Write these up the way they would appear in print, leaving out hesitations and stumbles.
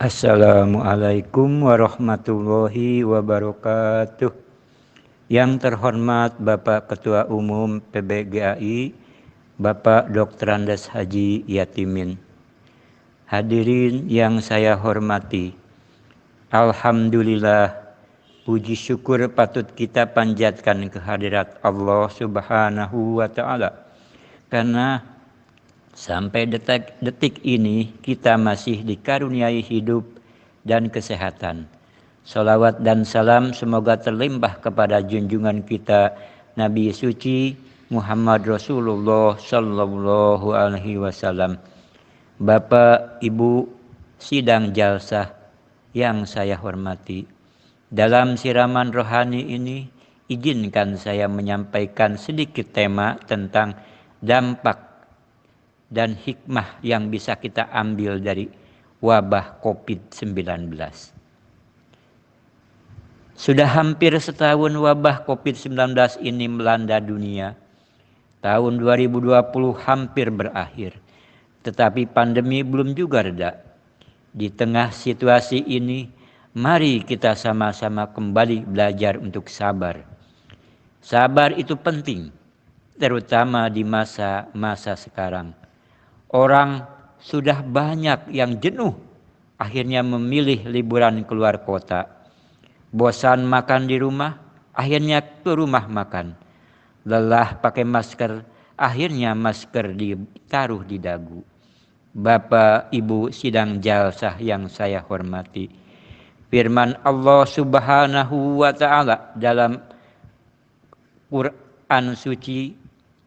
Assalamualaikum warahmatullahi wabarakatuh. Yang terhormat Bapak Ketua Umum PBGAI, Bapak Dr. Andes Haji Yatimin. Hadirin yang saya hormati, alhamdulillah, puji syukur patut kita panjatkan kehadirat Allah Subhanahu wa Ta'ala, karena sampai detik ini kita masih dikaruniai hidup dan kesehatan. Salawat dan salam semoga terlimpah kepada junjungan kita Nabi suci Muhammad Rasulullah Sallallahu Alaihi Wasallam. Bapak, Ibu sidang jalsah yang saya hormati, dalam siraman rohani ini izinkan saya menyampaikan sedikit tema tentang dampak dan hikmah yang bisa kita ambil dari wabah COVID-19. Sudah hampir setahun wabah COVID-19 ini melanda dunia. Tahun 2020 hampir berakhir, tetapi pandemi belum juga reda. Di tengah situasi ini, mari kita sama-sama kembali belajar untuk sabar. Sabar itu penting, terutama di masa-masa sekarang. Orang sudah banyak yang jenuh, akhirnya memilih liburan keluar kota. Bosan makan di rumah, akhirnya ke rumah makan. Lelah pakai masker, akhirnya masker ditaruh di dagu. Bapak, Ibu sidang jalsah yang saya hormati, firman Allah Subhanahu wa Ta'ala dalam Quran suci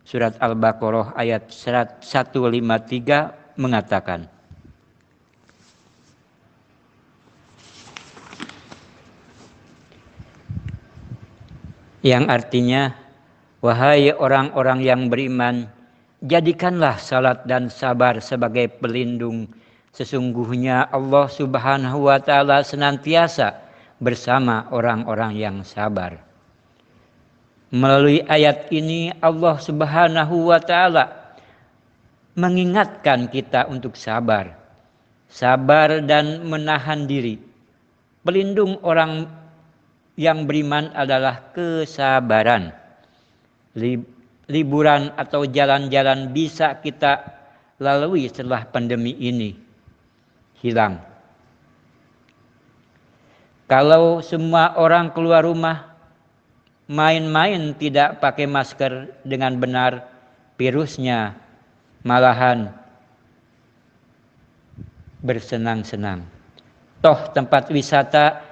surat Al-Baqarah ayat 153 mengatakan, yang artinya, wahai orang-orang yang beriman, jadikanlah salat dan sabar sebagai pelindung. Sesungguhnya Allah Subhanahu wa Ta'ala senantiasa bersama orang-orang yang sabar. Melalui ayat ini Allah Subhanahu wa Ta'ala mengingatkan kita untuk sabar. Sabar dan menahan diri. Pelindung orang yang beriman adalah kesabaran. Liburan atau jalan-jalan bisa kita lalui setelah pandemi ini hilang. Kalau semua orang keluar rumah, main-main tidak pakai masker dengan benar, virusnya malahan bersenang-senang. Toh tempat wisata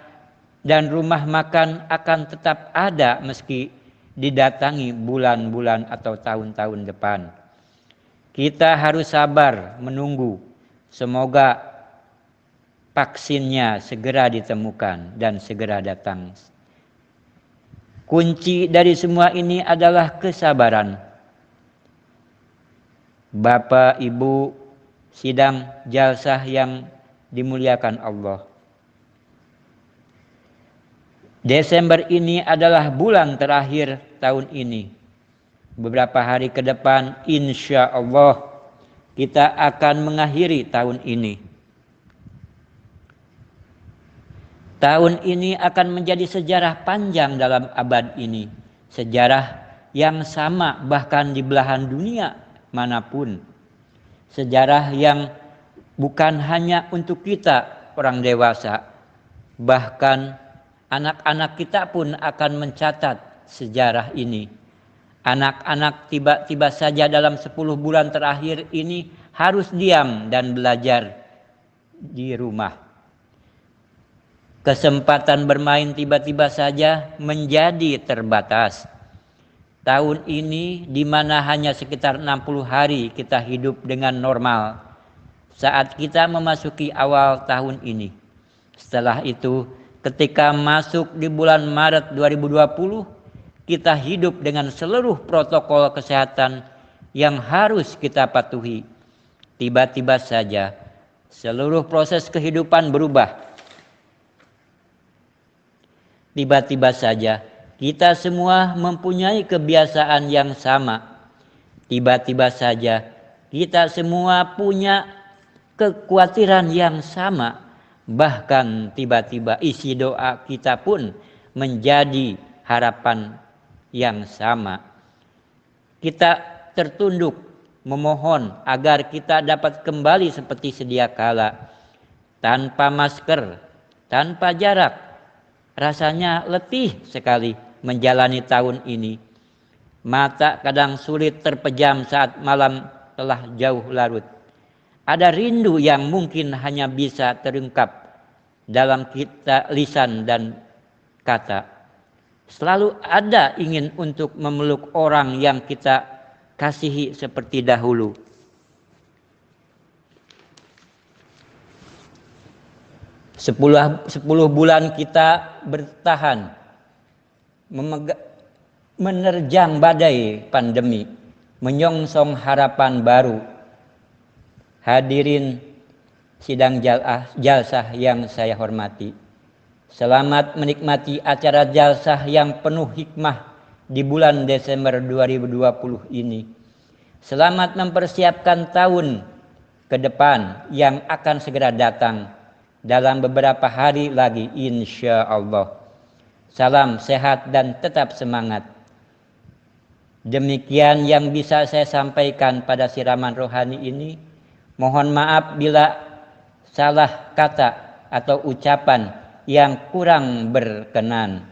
dan rumah makan akan tetap ada meski didatangi bulan-bulan atau tahun-tahun depan. Kita harus sabar menunggu. Semoga vaksinnya segera ditemukan dan segera datang. Kunci dari semua ini adalah kesabaran. Bapak, Ibu sidang jalsah yang dimuliakan Allah, Desember ini adalah bulan terakhir tahun ini. Beberapa hari ke depan, insya Allah kita akan mengakhiri tahun ini. Tahun ini akan menjadi sejarah panjang dalam abad ini. Sejarah yang sama bahkan di belahan dunia manapun. Sejarah yang bukan hanya untuk kita orang dewasa, bahkan anak-anak kita pun akan mencatat sejarah ini. Anak-anak tiba-tiba saja dalam 10 bulan terakhir ini harus diam dan belajar di rumah. Kesempatan bermain tiba-tiba saja menjadi terbatas. Tahun ini di mana hanya sekitar 60 hari kita hidup dengan normal saat kita memasuki awal tahun ini. Setelah itu, ketika masuk di bulan Maret 2020, kita hidup dengan seluruh protokol kesehatan yang harus kita patuhi. Tiba-tiba saja seluruh proses kehidupan berubah. Tiba-tiba saja kita semua mempunyai kebiasaan yang sama. Tiba-tiba saja kita semua punya kekhawatiran yang sama. Bahkan tiba-tiba isi doa kita pun menjadi harapan yang sama. Kita tertunduk memohon agar kita dapat kembali seperti sedia kala, tanpa masker, tanpa jarak. Rasanya letih sekali menjalani tahun ini. Mata kadang sulit terpejam saat malam telah jauh larut. Ada rindu yang mungkin hanya bisa terungkap dalam kita lisan dan kata. Selalu ada ingin untuk memeluk orang yang kita kasihi seperti dahulu. Sepuluh bulan kita bertahan menerjang badai pandemi, menyongsong harapan baru. Hadirin sidang jalsah yang saya hormati, selamat menikmati acara jalsah yang penuh hikmah di bulan Desember 2020 ini. Selamat mempersiapkan tahun ke depan yang akan segera datang dalam beberapa hari lagi insya Allah. Salam sehat dan tetap semangat. Demikian yang bisa saya sampaikan pada siraman rohani ini. Mohon maaf bila salah kata atau ucapan yang kurang berkenan.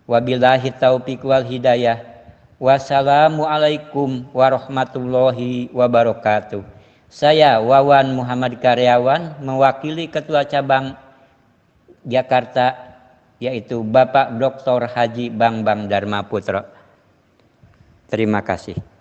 Wabillahi taufiq wal hidayah. Wassalamualaikum warahmatullahi wabarakatuh. Saya Wawan Muhammad Karyawan, mewakili Ketua Cabang Jakarta, yaitu Bapak Dr. Haji Bambang Dharma Putra. Terima kasih.